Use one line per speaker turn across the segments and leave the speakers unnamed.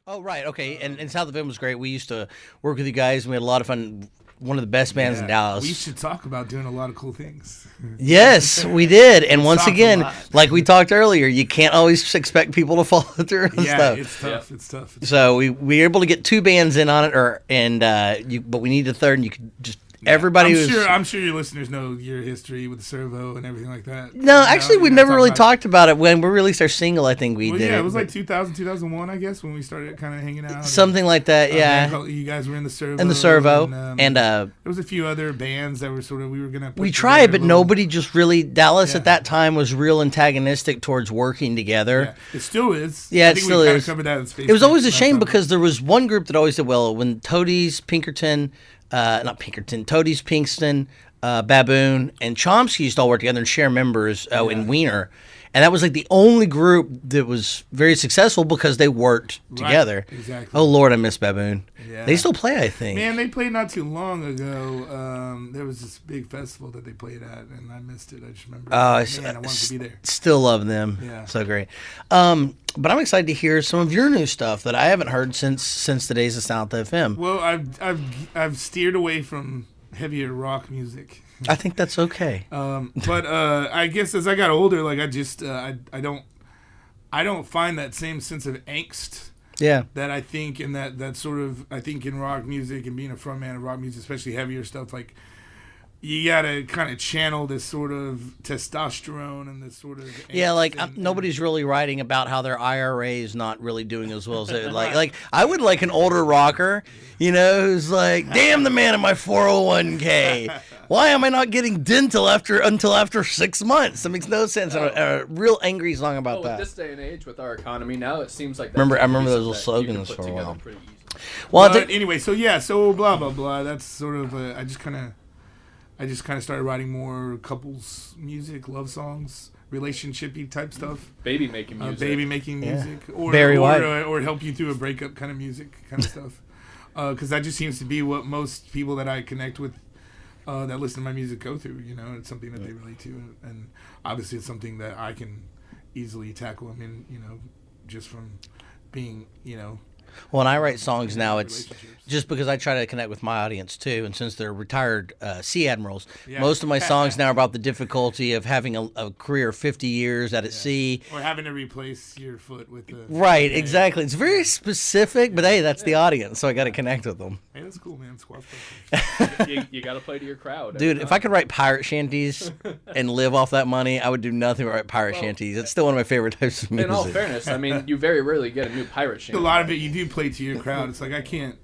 Oh, right. Okay. And South of M was great. We used to work with you guys, and we had a lot of fun. One of the best bands in Dallas.
We should talk about doing a lot of cool things.
Yes, we did. And once
talked a
again,
lot.
like we talked earlier, you can't always expect people to follow through and stuff.
It's tough. It's tough.
So we were able to get 2 bands in on it, but we need a third, and you could just everybody
I'm sure your listeners know your history with the servo and everything like that.
No, actually, we've never really talked about it. When we released our single, I think we did.
Yeah, it was like 2000, 2001, I guess, when we started kind of hanging out.
Something like that, yeah.
You guys were in the servo.
In the servo, and
there was a few other bands that were sort of we were gonna.
We tried, but nobody just really. Dallas at that time was real antagonistic towards working together.
Yeah, it still is.
Yeah,
I think
it still is.
Covered that in Space
it was always a shame
time.
because there was one group that always did well when Toadies, Pinkerton. Not Pinkerton, Toadies, Pinkston, Baboon, and Chomsky used to all work together and share members in Wiener. And that was like the only group that was very successful because they worked together.
Exactly.
Oh, Lord, I miss Baboon.
Yeah.
They still play, I think.
Man, they played not too long ago. There was this big festival that they played at, and I missed it. I just remember. I wanted to be there.
Still love them.
Yeah.
So great. But I'm excited to hear some of your new stuff that I haven't heard since the days of South FM.
Well, I've steered away from heavier rock music.
I think that's okay.
But I guess as I got older, like I just I don't find that same sense of angst.
Yeah.
That I think in that sort of I think in rock music and being a frontman of rock music, especially heavier stuff, like you gotta kind of channel this sort of testosterone and this sort of
nobody's really writing about how their IRA is not really doing as well as they would like I would like an older rocker, who's like, damn the man in my 401k. Why am I not getting dental until after 6 months? That makes no sense. A real angry song about that.
With this day and age, with our economy now, it seems like.
I remember those little slogans for a while.
Well, anyway, so blah blah blah. That's sort of I just kind of started writing more couples music, love songs, relationshipy type stuff.
Baby making music.
Or help you through a breakup kind of music kind of stuff. Because that just seems to be what most people that I connect with that listen to my music go through. It's something that they relate to, and obviously it's something that I can easily tackle. I mean, just from being,
Well, when I write songs now, it's just because I try to connect with my audience too. And since they're retired sea admirals, most of my songs now are about the difficulty of having a career of 50 years out at sea.
Or having to replace your foot with the...
Right, exactly. It's very specific, but hey, that's the audience, so I got to connect with them.
Hey, that's cool, man. Squash
you got to play to your crowd.
Dude, if I could write pirate shanties and live off that money, I would do nothing but write pirate shanties. It's still one of my favorite types of music.
In all fairness, I mean, you very rarely get a new pirate shanty.
A lot of it you do play to your crowd. It's like I can't.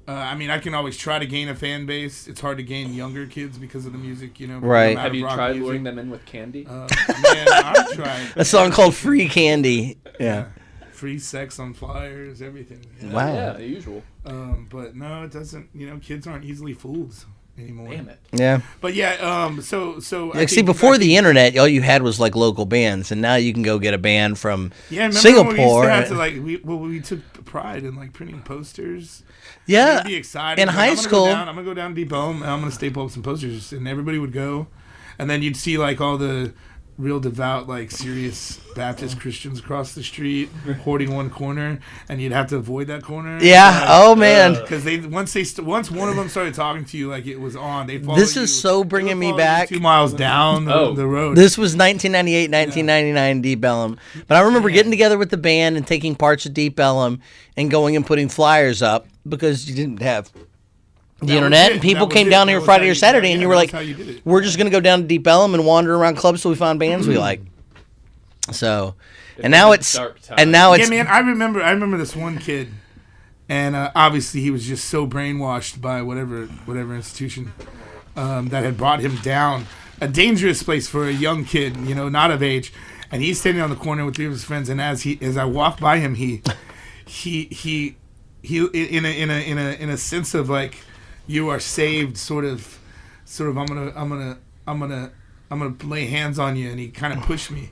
I can always try to gain a fan base. It's hard to gain younger kids because of the music,
Right.
Have you tried luring them in with candy?
Man, I've tried.
A song called Free Candy. Yeah.
Free sex on flyers, everything.
Wow.
Yeah, the usual.
But no, it doesn't. Kids aren't easily fooled anymore.
Damn it.
Yeah.
But yeah,
see, before the internet, all you had was like local bands, and now you can go get a band from
Singapore.
When
we used to have to we took pride in like printing posters.
Yeah.
It'd be exciting.
In high school,
I'm gonna go down to Deep Elm and I'm gonna staple up some posters, and everybody would go, and then you'd see like all the real devout, like serious Baptist Christians across the street hoarding one corner, and you'd have to avoid that corner.
Yeah. Oh man.
Because once one of them started talking to you, like it was on. They followed
This
you.
is so bringing me back
2 miles down the road.
This was 1998, 1999 Deep Ellum. But I remember getting together with the band and taking parts of Deep Ellum and going and putting flyers up because you didn't have the internet, and people came down here Friday or Saturday, and you were like, we're just going to go down to Deep Ellum and wander around clubs till we find bands we like. So, and now it's
yeah, man. I remember this one kid, and obviously he was just so brainwashed by whatever institution that had brought him down. A dangerous place for a young kid, not of age. And he's standing on the corner with 3 of his friends, and as I walk by him, he in a sense of like, you are saved, sort of I'm gonna lay hands on you, and he kind of pushed me,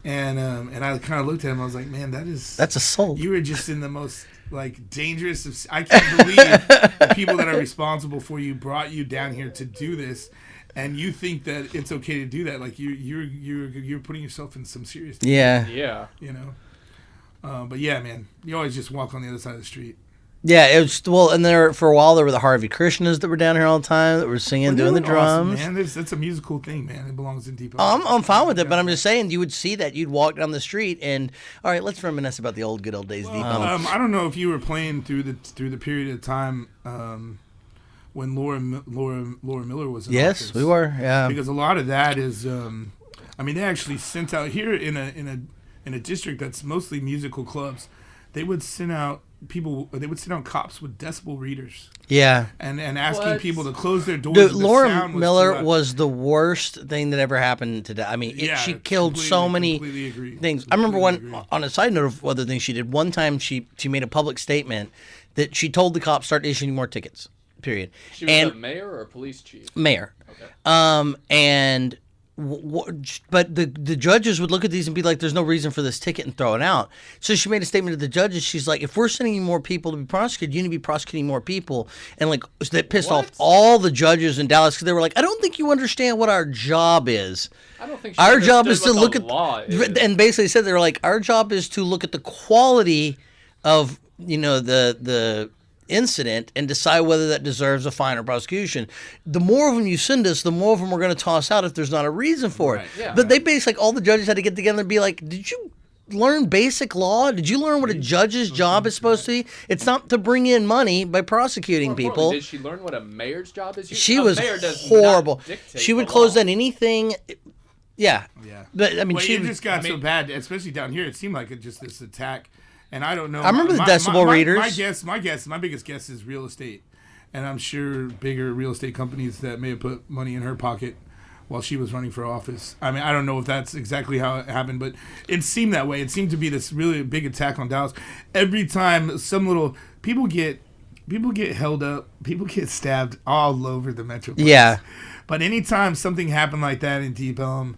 and I kind of looked at him. I was like, man, that's
assault.
You were just in the most like dangerous of. I can't believe the people that are responsible for you brought you down here to do this, and you think that it's okay to do that. Like you're putting yourself in some serious danger.
Yeah.
But yeah, man, you always just walk on the other side of the street.
Yeah, it was and there for a while there were the Harvey Krishnas that were down here all the time that were singing, doing the drums.
Awesome, man, that's a musical thing, man. It belongs in Deep.
I'm fine with it, but I'm just saying you would see that. You'd walk down the street and all right, let's reminisce about the good old days. Deep Ellum.
I don't know if you were playing through the period of time when Laura Miller was in office.
We were. Yeah,
because a lot of that is, they actually sent out here in a district that's mostly musical clubs. They would send out cops with decibel readers.
Yeah.
And asking people to close their doors.
Dude, Laura Miller was the worst thing that ever happened today. I mean, she killed so many things. I remember on a side note of other things she did, one time she made a public statement that she told the cops start issuing more tickets, period.
She was a mayor or a police chief?
Mayor. Okay. But the judges would look at these and be like, there's no reason for this ticket and throw it out. So she made a statement to the judges. She's like, if we're sending more people to be prosecuted, you need to be prosecuting more people. And like that pissed off all the judges in Dallas because they were like, I don't think you understand what our job is.
I don't think she
our job is to look
at
and basically said they were like, our job is to look at the quality of the incident and decide whether that deserves a fine or prosecution. The more of them you send us, the more of them we're going to toss out if there's not a reason for it.
Yeah.
But they basically, all the judges had to get together and be like, did you learn basic law? Did you learn what a judge's job is supposed to be? It's not to bring in money by prosecuting people.
Did she learn what a mayor's job is?
She was horrible. She would close down anything. Yeah. But I mean,
it just got so bad, especially down here. It seemed like just this attack. And I don't know.
I remember the decibel readers.
My biggest guess is real estate. And I'm sure bigger real estate companies that may have put money in her pocket while she was running for office. I mean, I don't know if that's exactly how it happened, but it seemed that way. It seemed to be this really big attack on Dallas. Every time people get held up, people get stabbed all over the metroplex.
Yeah.
But anytime something happened like that in Deep Ellum,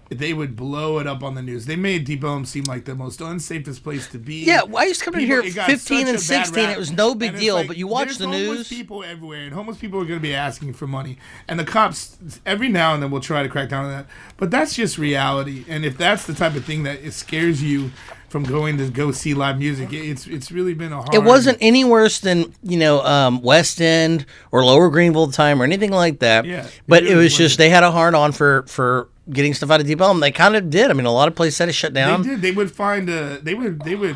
they would blow it up on the news. They made Deep Ellum seem like the most unsafest place to be.
Yeah, I used to come in here at 15 and 16. It was no big deal, but you watch the news.
Homeless people everywhere, and homeless people are going to be asking for money. And the cops, every now and then, will try to crack down on that. But that's just reality. And if that's the type of thing that it scares you from going to go see live music, it's really been a hard...
It wasn't any worse than, West End or Lower Greenville at the time or anything like that.
Yeah.
But it was just, they had a hard on for getting stuff out of Deep Ellum. They kind of did. I mean, a lot of places had to shut down.
They did. They would find they would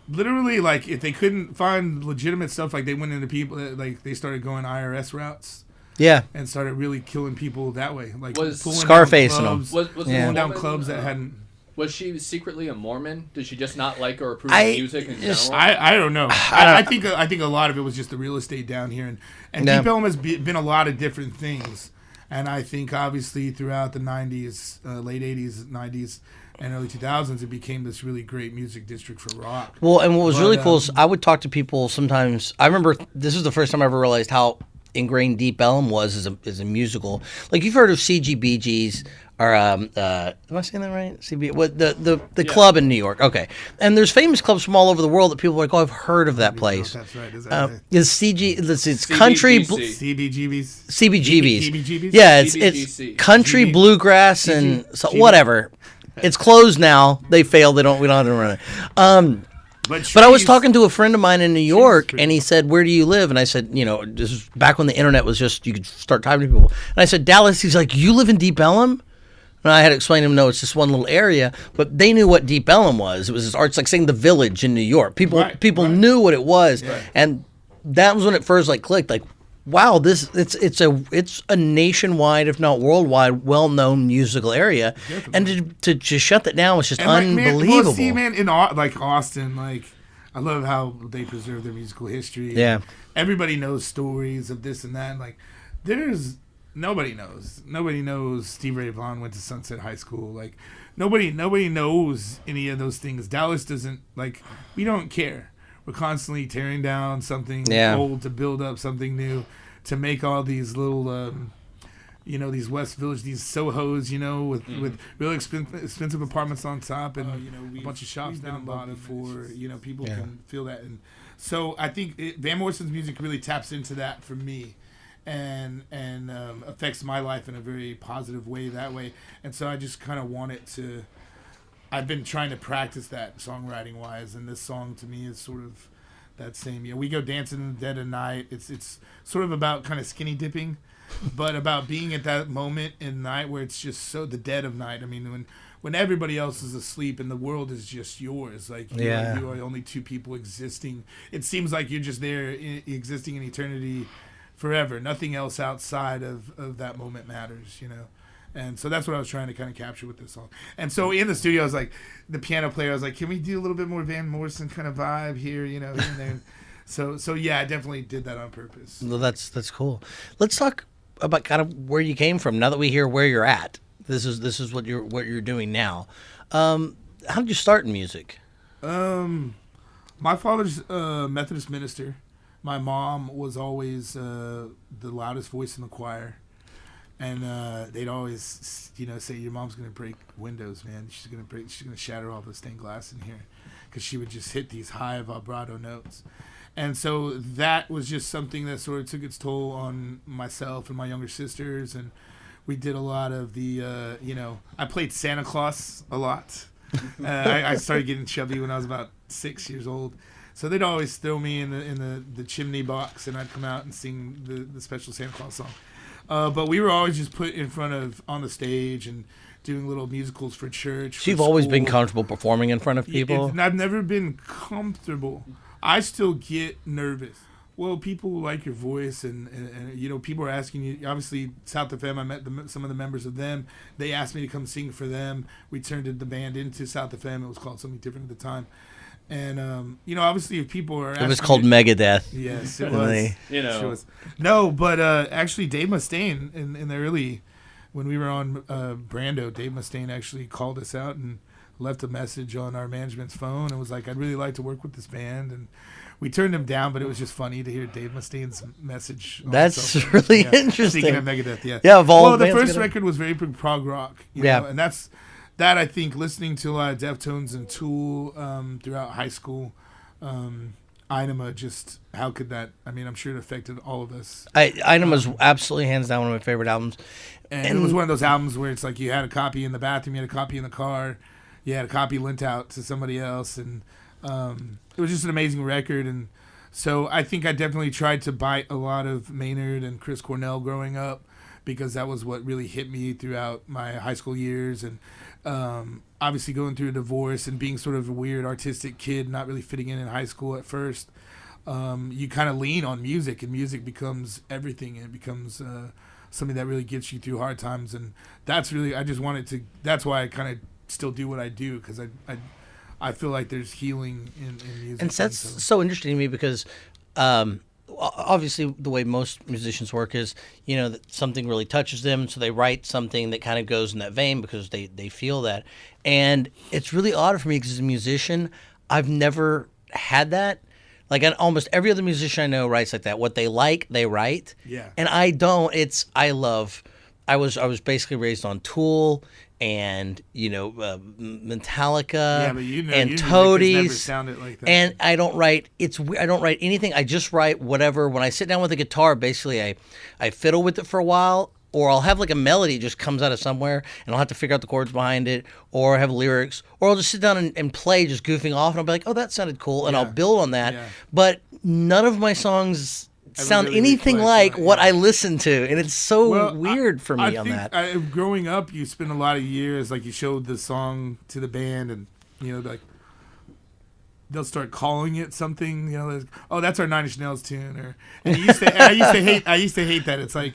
literally, like, if they couldn't find legitimate stuff, like they went into people, like they started going IRS routes.
Yeah.
And started really killing people that way. Like pulling
Scarface
down
them.
Was pulling down clubs that hadn't...
Was she secretly a Mormon? Did she just not like or approve of music in general?
I don't know. I think a lot of it was just the real estate down here. And Deep Ellum has been a lot of different things. And I think, obviously, throughout the 90s, late 80s, 90s, and early 2000s, it became this really great music district for rock.
Well, and what was really cool is I would talk to people sometimes. I remember this was the first time I ever realized how ingrained Deep Ellum was as a musical. Like, you've heard of CGBGs, or am I saying that right? The club in New York. Okay, and there's famous clubs from all over the world that people are like, oh, I've heard of that place.
That's right. Is that
it's country
CBGBs.
CBGBs. Yeah, it's country bluegrass and whatever. It's closed now. They failed. We don't have to run it. But I was talking to a friend of mine in New York, and he said, where do you live? And I said, this is back when the internet was just, you could start typing to people. And I said, Dallas. He's like, you live in Deep Ellum? And I had to explain to him, no, it's just one little area. But they knew what Deep Ellum was. It was this art. It's like saying the Village in New York. People knew what it was. Right. And that was when it first clicked. Like, wow, it's a nationwide, if not worldwide, well-known musical area. Definitely. And to shut that down was just unbelievable.
Man, in Austin, I love how they preserve their musical history.
Yeah.
Everybody knows stories of this and that. Nobody knows Stevie Ray Vaughan went to Sunset High School. Nobody knows any of those things. Dallas doesn't, we don't care. We're constantly tearing down something old to build up something new, to make all these little, these West Village, these Sohos, with really expensive apartments on top and a bunch of shops down bottom for, people can feel that. And so I think Van Morrison's music really taps into that for me. And affects my life in a very positive way that way. And so I just kind of want it to... I've been trying to practice that songwriting wise, and this song to me is sort of that same. We go dancing in the dead of night. It's sort of about kind of skinny dipping, but about being at that moment in the night where it's just so the dead of night. I mean, when everybody else is asleep and the world is just yours, like you are only two people existing. It seems like you're just there existing in eternity forever. Nothing else outside of that moment matters, And so that's what I was trying to kind of capture with this song. And so in the studio, I was like, the piano player, I was like, can we do a little bit more Van Morrison kind of vibe here, here and there. So yeah, I definitely did that on purpose.
Well, that's cool. Let's talk about kind of where you came from. Now that we hear where you're at, this is what you're doing now. How did you start in music?
My father's a Methodist minister. My mom was always the loudest voice in the choir. And they'd always, say your mom's gonna break windows, man. She's gonna shatter all the stained glass in here, because she would just hit these high vibrato notes. And so that was just something that sort of took its toll on myself and my younger sisters. And we did a lot of the, I played Santa Claus a lot. I started getting chubby when I was about 6 years old. So they'd always throw me in the chimney box, and I'd come out and sing the special Santa Claus song. But we were always just put in front of on the stage and doing little musicals for church.
So you've always been comfortable performing in front of people?
I've never been comfortable. I still get nervous. Well, people like your voice, and people are asking you. Obviously, South FM, I met some of the members of them. They asked me to come sing for them. We turned the band into South FM. It was called something different at the time. And, obviously if people are asking...
It was called Megadeth.
Yes, it was.
Sure
was. No, but actually Dave Mustaine, in the early... When we were on Brando, Dave Mustaine actually called us out and left a message on our management's phone and was like, I'd really like to work with this band. And we turned him down, but it was just funny to hear Dave Mustaine's message.
That's really interesting.
Speaking of Megadeth, yeah.
Yeah,
the first record was very prog rock.
Yeah.
And that's... That, I think, listening to a lot of Deftones and Tool throughout high school, Inema, just how could that? I mean, I'm sure it affected all of us.
Inema's absolutely hands down one of my favorite albums.
And it was one of those albums where it's like you had a copy in the bathroom, you had a copy in the car, you had a copy lent out to somebody else, and it was just an amazing record. And so I think I definitely tried to bite a lot of Maynard and Chris Cornell growing up, because that was what really hit me throughout my high school years. And obviously going through a divorce and being sort of a weird artistic kid, not really fitting in high school at first, you kind of lean on music, and music becomes everything. It becomes something that really gets you through hard times. And that's really, that's why I kind of still do what I do, because I feel like there's healing in music.
And that's so interesting to me, because obviously the way most musicians work is, that something really touches them, so they write something that kind of goes in that vein because they feel that. And it's really odd for me, because as a musician, I've never had that. Like, almost every other musician I know writes like that. What they like, they write.
Yeah.
And I don't. I was basically raised on Tool and Metallica and Toadies.
Never sounded like that.
And I don't write. I don't write anything. I just write whatever. When I sit down with a guitar, basically I fiddle with it for a while, or I'll have like a melody just comes out of somewhere, and I'll have to figure out the chords behind it, or have lyrics, or I'll just sit down and play, just goofing off, and I'll be like, oh, that sounded cool, and I'll build on that. Yeah. But none of my songs sound really anything like what I listen to, and it's so weird for me on that.
Growing up, you spend a lot of years, like, you showed the song to the band, and like they'll start calling it something, oh, that's our Nine Inch Nails tune, and I used to hate that. It's like,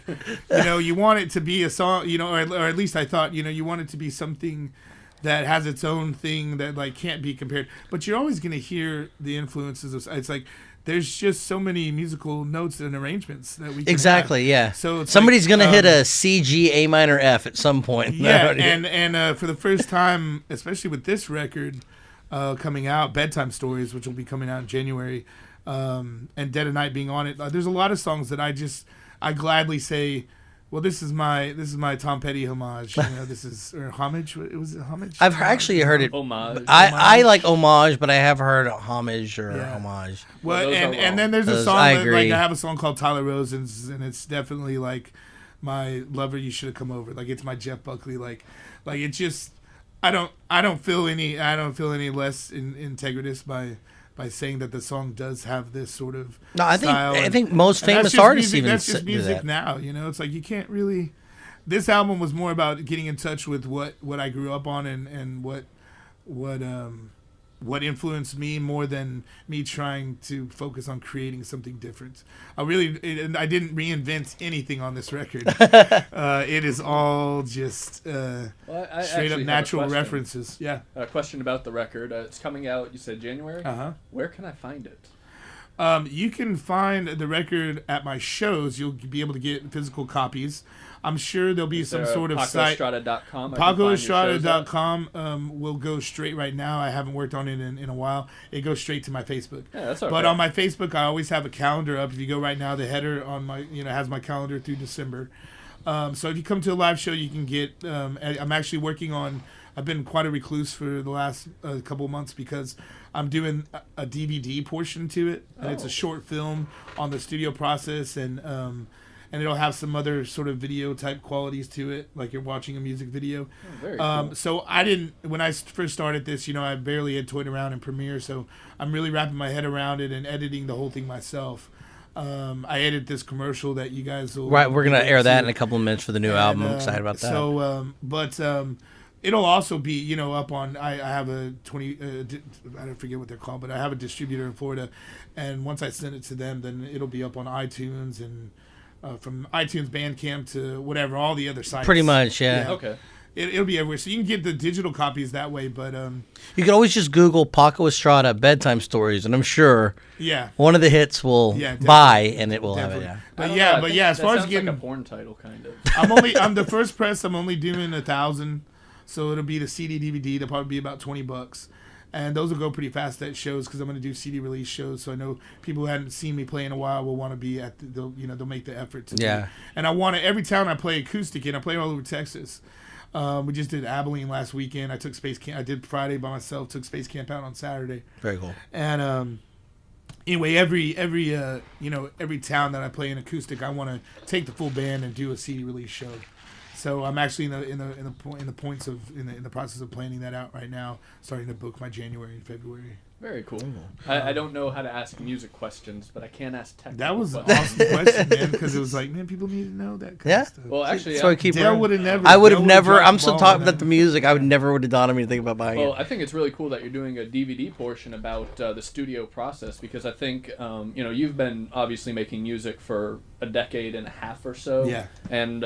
you want it to be a song, or at least I thought, you want it to be something that has its own thing that like can't be compared, but you're always going to hear the influences of. It's like there's just so many musical notes and arrangements that we can
exactly
have.
Yeah.
So
somebody's going to hit a C, G, A minor, F at some point.
Yeah, and for the first time, especially with this record coming out, Bedtime Stories, which will be coming out in January, and Dead of Night being on it. There's a lot of songs that I gladly say, well, this is my Tom Petty homage. This is or homage. Was it homage?
I've actually heard it.
Homage.
I like homage, but I have heard homage or homage.
Well, and then there's a song I have a song called Tyler Rosen's, and it's definitely like my Lover You Should Have Come Over. Like it's my Jeff Buckley. Like it's just I don't feel any less integritous by saying that the song does have this sort of
No, I
style.
think most
And that's
famous
just
artists
music,
even
that's just
do
music
that.
now. It's like you can't really. This album was more about getting in touch with what I grew up on and what influenced me more than me trying to focus on creating something different. I didn't reinvent anything on this record. It is all just
I
straight up
actually have a
natural
question.
references. Yeah.
A question about the record. It's coming out, you said January?
Uh-huh.
Where can I find it?
You can find the record at my shows. You'll be able to get physical copies. I'm sure there'll be some sort of site.
PacoEstrada.com.
PacoEstrada.com will go straight right now. I haven't worked on it in a while. It goes straight to my Facebook.
Yeah, that's okay.
But on my Facebook, I always have a calendar up. If you go right now, the header on my has my calendar through December. So if you come to a live show, you can get. I'm actually working on. I've been quite a recluse for the last couple of months because I'm doing a DVD portion to it, and it's a short film on the studio process, and it'll have some other sort of video type qualities to it, like you're watching a music video.
Very cool.
So when I first started this, I barely had toyed around in Premiere, so I'm really wrapping my head around it and editing the whole thing myself. I edited this commercial that you guys will.
Right, we're gonna air that in a couple of minutes for the new album. I'm excited about that.
So, it'll also be, up on. I have a 20. I don't forget what they're called, but I have a distributor in Florida, and once I send it to them, then it'll be up on iTunes and from iTunes, Bandcamp to whatever, all the other sites.
Pretty much, yeah.
Okay.
It'll be everywhere, so you can get the digital copies that way. But
You can always just Google Paco Estrada bedtime stories, and I'm sure
yeah,
one of the hits will buy, and it will
definitely.
have it.
But
I don't
yeah,
know, I
but
think
yeah, as
that
far as
sounds
getting,
like a porn title, kind of.
I'm the first press. I'm only doing 1,000, so it'll be the CD, DVD. They'll probably be about $20. And those will go pretty fast at shows because I'm going to do CD release shows. So I know people who hadn't seen me play in a while will want to be at they'll make the effort to.
Yeah.
And I want to every town I play acoustic in. I play all over Texas. We just did Abilene last weekend. I took Space Camp. I did Friday by myself. Took Space Camp out on Saturday.
Very cool.
And anyway, every town that I play in acoustic, I want to take the full band and do a CD release show. So I'm actually in the process of planning that out right now, starting to book my January and February.
Very cool. I don't know how to ask music questions, but I can ask technical
That was an
questions.
awesome question, man, because it was like, man, people need to know that kind of stuff.
Well, actually,
So I keep.
Dale would have never.
I would have
Dale
never.
dropped
I'm
the
still
ball
talking
on
about
that.
the music. I would never would have dawned on me to think about buying
Well,
it.
I think it's really cool that you're doing a DVD portion about the studio process because I think you've been obviously making music for a decade and a half or so.
Yeah.
And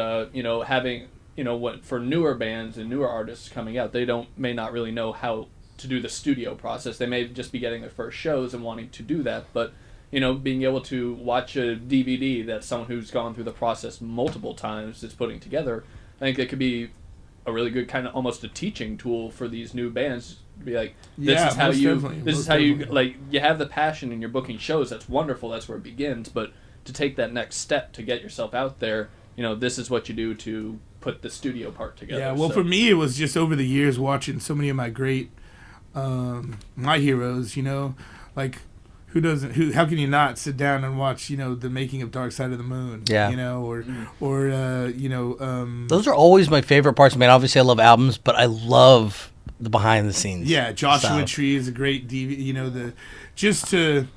having what for newer bands and newer artists coming out, they may not really know how to do the studio process. They may just be getting their first shows and wanting to do that, but being able to watch a DVD that someone who's gone through the process multiple times is putting together, I think it could be a really good kind of almost a teaching tool for these new bands to be like, this is how you like, you have the passion and you're booking shows. That's wonderful. That's where it begins. But to take that next step to get yourself out there, this is what you do to put the studio part together.
Yeah, well, for me, it was just over the years watching so many of my great, my heroes, like how can you not sit down and watch, the making of Dark Side of the Moon,
Yeah. Those are always my favorite parts. Man, obviously I love albums, but I love the behind the scenes.
Yeah, Joshua
stuff.
Tree is a great DVD, just to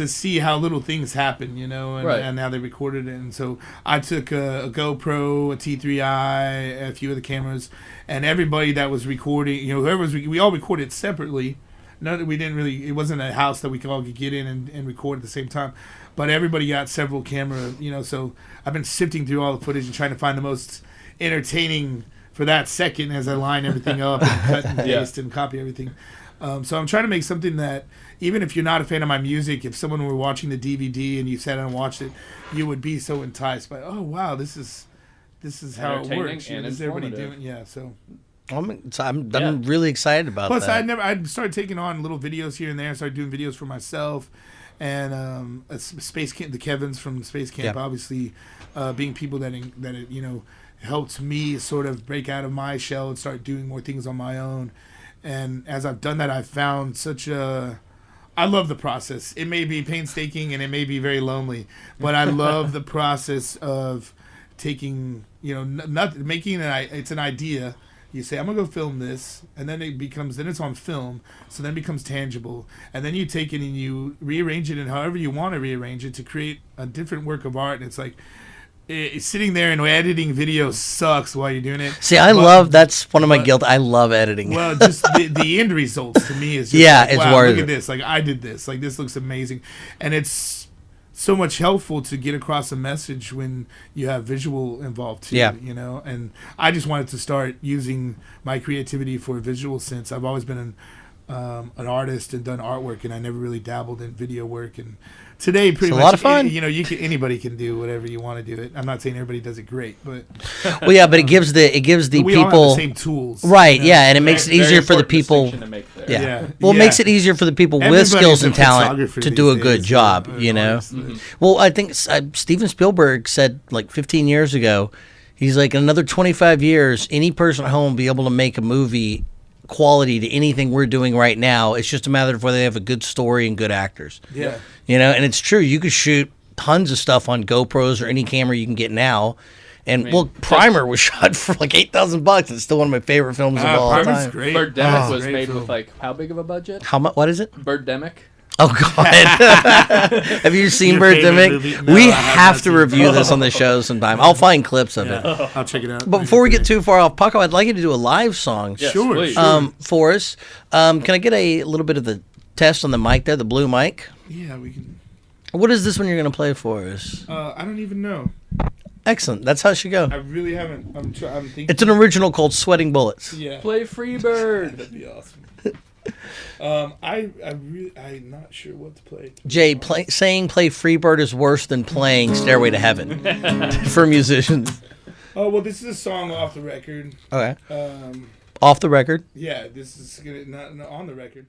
see how little things happen, and how they recorded it. And so I took a GoPro, a T3i, a few of the cameras, and everybody that was recording, we all recorded separately. It wasn't a house that we could all get in and record at the same time. But everybody got several cameras, so I've been sifting through all the footage and trying to find the most entertaining for that second as I line everything up and cut and paste and copy everything. So I'm trying to make something that, even if you're not a fan of my music, if someone were watching the DVD and you sat down and watched it, you would be so enticed by, oh wow, this is how it works.
And
this is everybody
informative.
doing, So
I'm really excited about
plus,
that.
I started taking on little videos here and there. I started doing videos for myself, and Space Camp, the Kevins from Space Camp, obviously being people that helped me sort of break out of my shell and start doing more things on my own. And as I've done that, I've found I love the process. It may be painstaking and it may be very lonely, but I love the process of taking, making it's an idea, You say, I'm gonna go film this, and then then it's on film, so then it becomes tangible, and then you take it and you rearrange it in however you want to rearrange it to create a different work of art. And it's like sitting there and editing videos sucks while you're doing it.
See, that's one of my guilt. I love editing.
Well, just the end results to me is just
it's
wow,
worth
look
it.
at this. Like, I did this. Like, this looks amazing, and it's so much helpful to get across a message when you have visual involved too.
Yeah.
You know, and I just wanted to start using my creativity for a visual sense. I've always been an artist and done artwork, and I never really dabbled in video work. And today, pretty much,
a lot of fun.
You know, anybody can do whatever you want to do it. I'm not saying everybody does it great, but
Well, yeah, but it gives the
we
people
all have the same tools,
right.
you know?
Yeah, and it makes it
Very
easier for the
important
people.
distinction to make there.
Yeah. Well, it makes it easier for the people with
Everybody's
skills
a
and talent
photographer
to
these
do a
days,
good job,
or
you know?
artist.
Well, I think Steven Spielberg said like 15 years ago, he's like, in another 25 years, any person at home will be able to make a movie quality to anything we're doing right now. It's just a matter of whether they have a good story and good actors.
Yeah.
You know, and it's true. You could shoot tons of stuff on GoPros or any camera you can get now. And, Primer was shot for like $8,000. It's still one of my favorite films of all
Primer's
time.
great.
Birdemic was
Great
made
film.
with like how big of a budget?
How much? What is it?
Birdemic.
Oh God! Have you seen
Your favorite movie?
Birdemic?
No,
We
I have
have
not
to
seen
review
it.
this on the show sometime. I'll find clips of it.
I'll check it out.
But before we get too far off, Paco, I'd like you to do a live song
Yes,
Sure,
please.
sure.
for us. Can I get a little bit of the test on the mic there, the blue mic?
Yeah, we can.
What is this one you're going to play for us?
I don't even know.
Excellent. That's how it should go.
I really haven't. I'm thinking.
It's an original called "Sweating Bullets."
Yeah.
Play Freebird.
That'd be awesome. I'm not sure what to play.
Jay, saying "Play Freebird" is worse than playing "Stairway to Heaven" for musicians.
Oh well, this is a song off the record.
Okay. Off the record.
Yeah, this is not on the record.